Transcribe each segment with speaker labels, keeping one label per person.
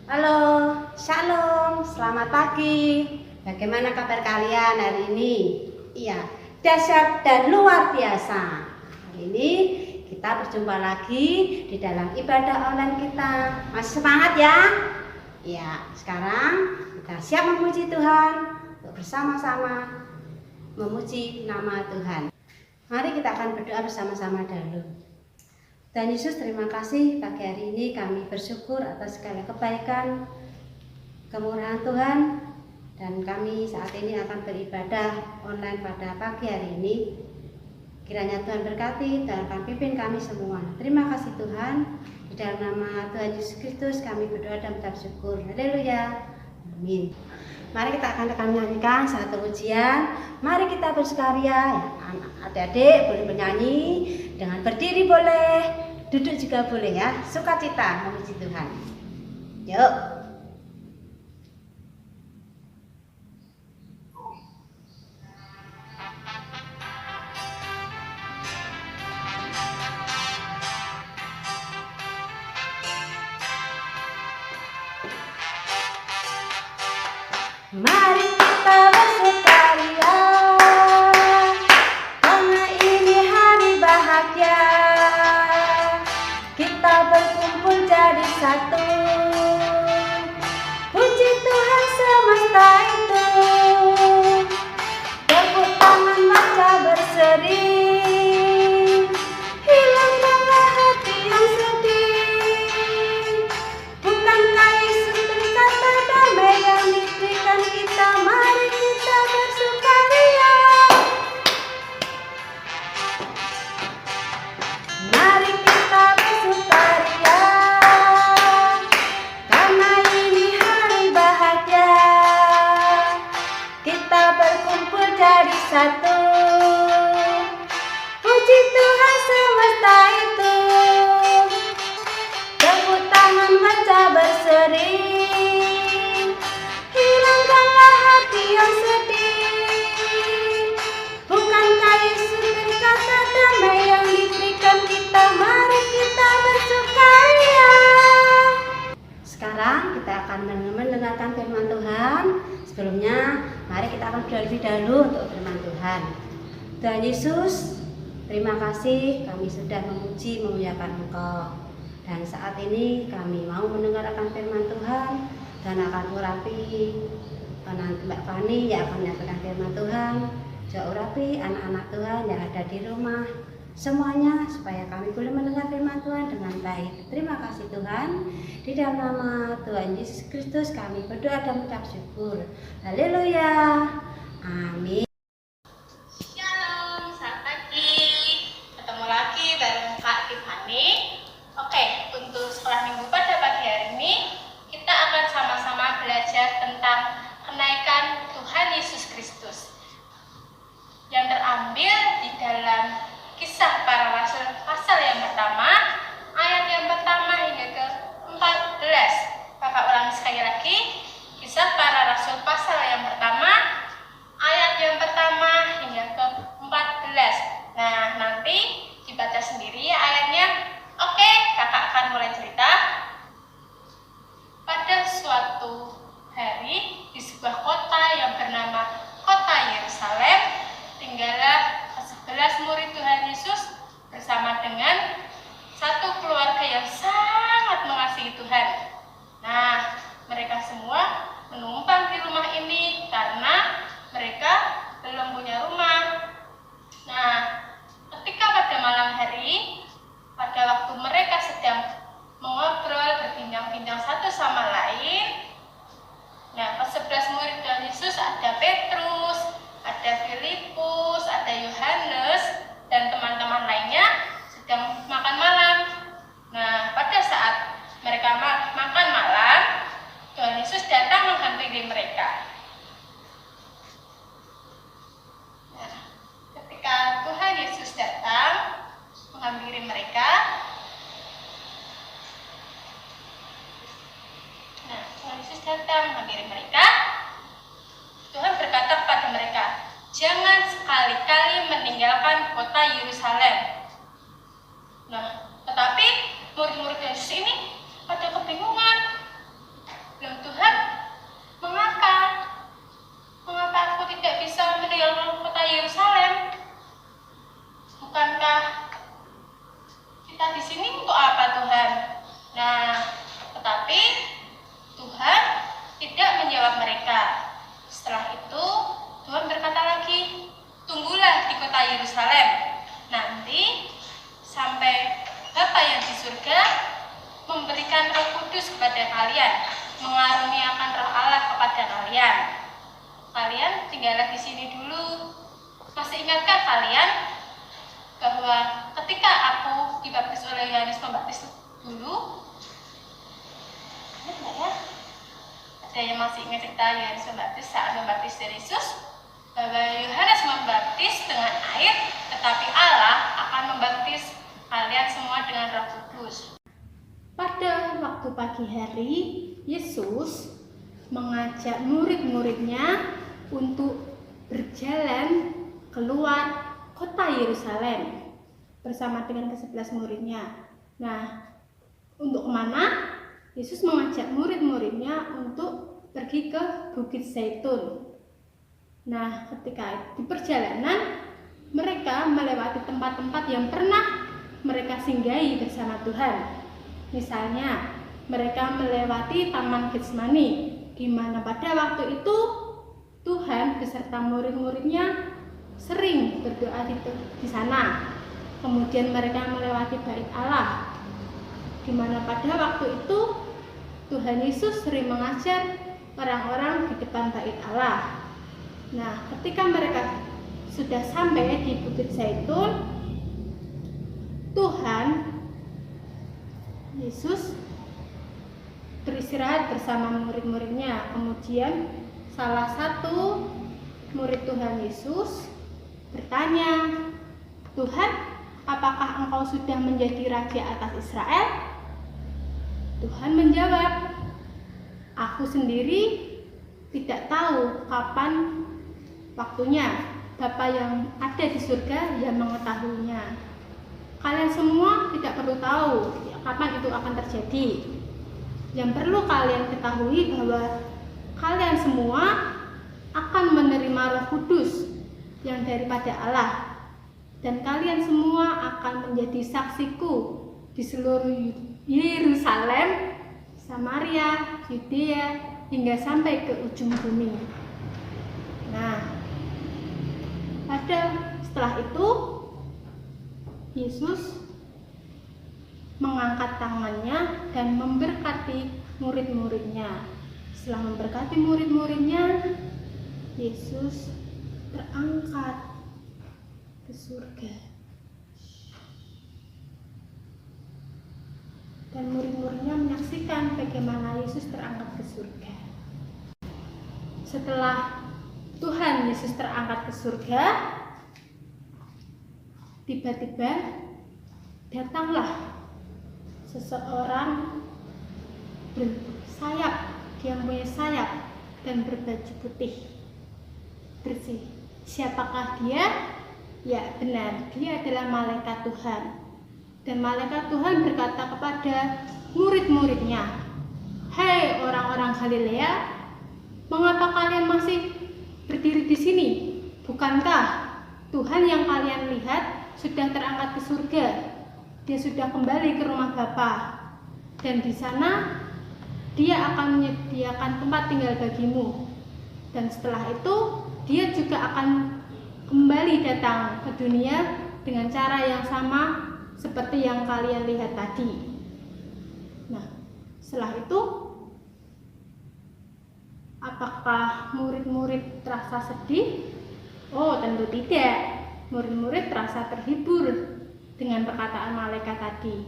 Speaker 1: Halo, Shalom, selamat pagi. Bagaimana kabar kalian hari ini? Iya, dahsyat dan luar biasa. Hari ini kita berjumpa lagi di dalam ibadah online kita. Masih semangat ya? Iya, sekarang kita siap memuji Tuhan untuk bersama-sama memuji nama Tuhan. Mari kita akan berdoa bersama-sama dahulu. Tuhan Yesus, terima kasih pagi hari ini kami bersyukur atas segala kebaikan, kemurahan Tuhan, dan kami saat ini akan beribadah online pada pagi hari ini. Kiranya Tuhan berkati dan akan pimpin kami semua. Terima kasih Tuhan. Di dalam nama Tuhan Yesus Kristus kami berdoa dan mengucap syukur. Haleluya. Amin. Mari kita akan menyanyikan satu pujian. Mari kita bersukaria. Adik-adik boleh bernyanyi, dengan berdiri boleh, duduk juga boleh ya. Sukacita memuji Tuhan. Yuk. Mari kita bersukaria, karena ini hari bahagia. Kita berkumpul jadi satu, puji Tuhan semesta itu. Tepuk tangan mata berseri, hilangkanlah hati yang sedih. Bukankah Yesus berkata damai yang diberikan kita? Mari kita bersukaria. Mari kita bersukaria, karena ini hari bahagia. Kita berkumpul jadi satu, puji Tuhan semesta itu. Tepuk tangan mata berseri, hilangkanlah hati yang sedih. Bukankah Yesus berkata damai yang diberikan kita? Mari kita bersukaria. Sekarang kita akan mendengarkan firman Tuhan. Sebelumnya mari kita akan berdoa lebih dahulu untuk firman Tuhan. Tuhan Yesus, terima kasih kami sudah memuji memuliakan Engkau. Dan saat ini kami mau mendengarkan firman Tuhan dan akan urapi nanti Mbak Fani yang akan menyampaikan firman Tuhan. Juga urapi anak-anak Tuhan yang ada di rumah semuanya, supaya kami boleh mendengar firman Tuhan dengan baik. Terima kasih Tuhan. Di dalam nama Tuhan Yesus Kristus kami berdoa dan mengucap syukur. Haleluya. Amin.
Speaker 2: Shalom, selamat pagi. Ketemu lagi bareng Kak Tiffany. Oke, untuk sekolah minggu pada pagi hari ini kita akan sama-sama belajar tentang kenaikan Tuhan Yesus Kristus yang terambil di dalam Kisah Para Rasul pasal yang pertama, ayat yang pertama hingga ke 14. Kakak ulangi sekali lagi, Kisah Para Rasul pasal yang pertama, ayat yang pertama hingga ke 14. Nah, nanti dibaca sendiri ya ayatnya. Oke, kakak akan mulai cerita. Pada suatu hari di sebuah kota yang bernama Kota Yerusalem, tinggallah 11 murid Tuhan Yesus bersama dengan satu keluarga yang sangat mengasihi Tuhan. Nah, mereka semua menumpang di rumah ini karena mereka belum punya rumah. Nah, ketika pada malam hari, pada waktu mereka sedang mengobrol, berbincang-bincang satu sama lain, nah, ke-11 murid Tuhan Yesus ada Petrus, ada Filipus, ada Yohanes, dan teman-teman lainnya sedang makan malam. Nah, pada saat mereka makan malam, Tuhan Yesus datang menghampiri mereka. Nah, ketika Tuhan Yesus datang menghampiri mereka, Tuhan Yesus datang menghampiri mereka. Tuhan berkata kepada mereka, jangan sekali-kali meninggalkan kota Yerusalem. Nah, tetapi murid-murid Yesus ini pada kebingungan. Kudus kepada kalian, mengaruniakan Roh Allah kepada kalian. Kalian tinggallah di sini dulu. Masih ingatkah kalian bahwa ketika aku dibaptis oleh Yohanes Pembaptis dulu? Ingat nggak ya? Ada yang masih ingat cerita Yohanes Pembaptis saat membaptis Yesus? Bahwa Yohanes membaptis dengan air, tetapi Allah akan membaptis kalian semua dengan Roh Kudus.
Speaker 3: Pada waktu pagi hari, Yesus mengajak murid-muridnya untuk berjalan keluar kota Yerusalem bersama dengan ke-11 muridnya. Nah, untuk kemana? Yesus mengajak murid-muridnya untuk pergi ke Bukit Zaitun. Nah, ketika di perjalanan, mereka melewati tempat-tempat yang pernah mereka singgahi bersama Tuhan. Misalnya, mereka melewati Taman Getsemani, di mana pada waktu itu Tuhan beserta murid-muridnya sering berdoa di sana. Kemudian mereka melewati Bait Allah, di mana pada waktu itu Tuhan Yesus sering mengajar orang-orang di depan Bait Allah. Nah, ketika mereka sudah sampai di Bukit Zaitun, Tuhan Yesus beristirahat bersama murid-muridnya. Kemudian salah satu murid Tuhan Yesus bertanya, "Tuhan, apakah Engkau sudah menjadi raja atas Israel?" Tuhan menjawab, "Aku sendiri tidak tahu kapan waktunya. Bapa yang ada di surga yang mengetahuinya. Kalian semua tidak perlu tahu kapan itu akan terjadi. Yang perlu kalian ketahui bahwa kalian semua akan menerima Roh Kudus yang daripada Allah, dan kalian semua akan menjadi saksiku di seluruh Yerusalem, Samaria, Yudea, hingga sampai ke ujung bumi." Nah, setelah itu Yesus mengangkat tangannya dan memberkati murid-muridnya. Setelah memberkati murid-muridnya, Yesus terangkat ke surga. Dan murid-muridnya menyaksikan bagaimana Yesus terangkat ke surga. Setelah Tuhan Yesus terangkat ke surga, tiba-tiba datanglah seseorang bersayap, dia punya sayap dan berbaju putih bersih. Siapakah dia? Ya, benar, dia adalah malaikat Tuhan. Dan malaikat Tuhan berkata kepada murid-muridnya, "Hei orang-orang Galilea, mengapa kalian masih berdiri di sini? Bukankah Tuhan yang kalian lihat sudah terangkat ke surga? Dia sudah kembali ke rumah Bapa, dan di sana Dia akan menyediakan tempat tinggal bagimu. Dan setelah itu Dia juga akan kembali datang ke dunia dengan cara yang sama seperti yang kalian lihat tadi." Nah, setelah itu apakah murid-murid terasa sedih? Oh, tentu tidak. Murid-murid terasa terhibur dengan perkataan malaikat tadi.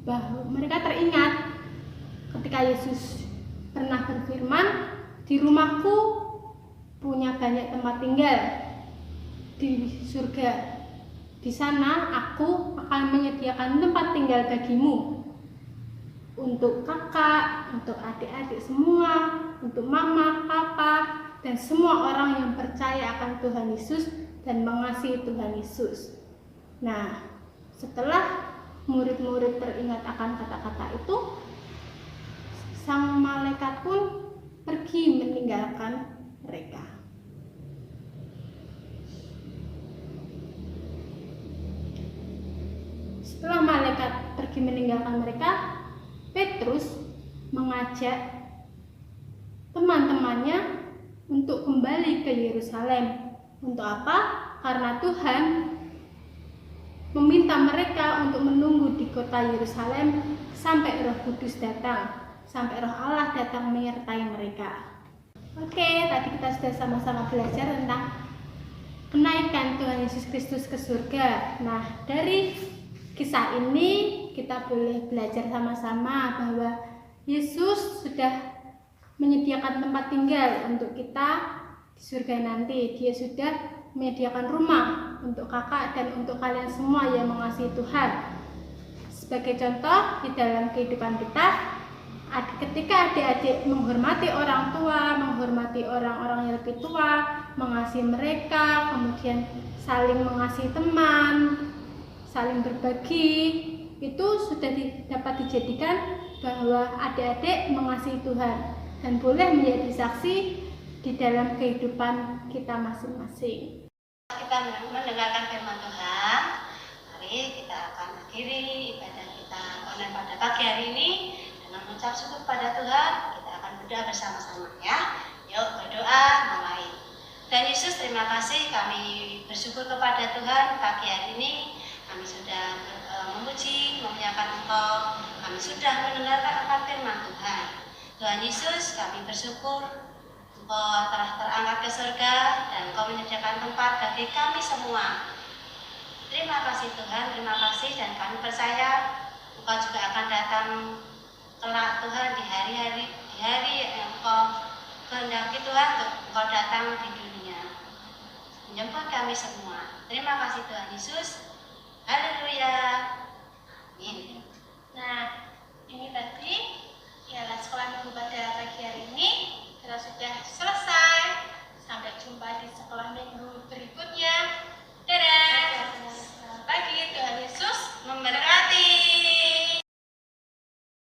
Speaker 3: Bahwa mereka teringat ketika Yesus pernah berfirman, "Di rumahku punya banyak tempat tinggal di surga. Di sana aku akan menyediakan tempat tinggal bagimu. Untuk kakak, untuk adik-adik semua, untuk mama, papa, dan semua orang yang percaya akan Tuhan Yesus dan mengasihi Tuhan Yesus." Nah, setelah murid-murid teringat akan kata-kata itu, sang malaikat pun pergi meninggalkan mereka. Setelah malaikat pergi meninggalkan mereka, Petrus mengajak teman-temannya untuk kembali ke Yerusalem. Untuk apa? Karena Tuhan meminta mereka untuk menunggu di kota Yerusalem sampai Roh Kudus datang, sampai Roh Allah datang menyertai mereka. Oke, tadi kita sudah sama-sama belajar tentang kenaikan Tuhan Yesus Kristus ke surga. Nah, dari kisah ini kita boleh belajar sama-sama bahwa Yesus sudah menyediakan tempat tinggal untuk kita di surga nanti. Dia sudah menyediakan rumah untuk kakak dan untuk kalian semua yang mengasihi Tuhan. Sebagai contoh, di dalam kehidupan kita, ketika adik-adik menghormati orang tua, menghormati orang-orang yang lebih tua, mengasihi mereka, kemudian saling mengasihi teman, saling berbagi, itu sudah dapat dijadikan bahwa adik-adik mengasihi Tuhan dan boleh menjadi saksi di dalam kehidupan kita masing-masing.
Speaker 1: Kita mendengarkan firman Tuhan. Mari kita akan akhiri ibadah kita online pada pagi hari ini dengan mengucap syukur pada Tuhan. Kita akan berdoa bersama-sama ya. Yuk berdoa mulai. Dan Yesus, terima kasih, kami bersyukur kepada Tuhan pagi hari ini. Kami sudah memuji, memuliakan Engkau. Kami sudah mendengarkan akan firman Tuhan. Tuhan Yesus, kami bersyukur Engkau telah terangkat ke surga dan Engkau menyediakan tempat bagi kami semua. Terima kasih Tuhan, terima kasih, dan kami percaya Engkau juga akan datang kelak Tuhan di hari yang Engkau kehendaki Tuhan untuk Engkau datang di dunia menjemput kami semua. Terima kasih Tuhan Yesus. Haleluya. Amin.
Speaker 2: Nah,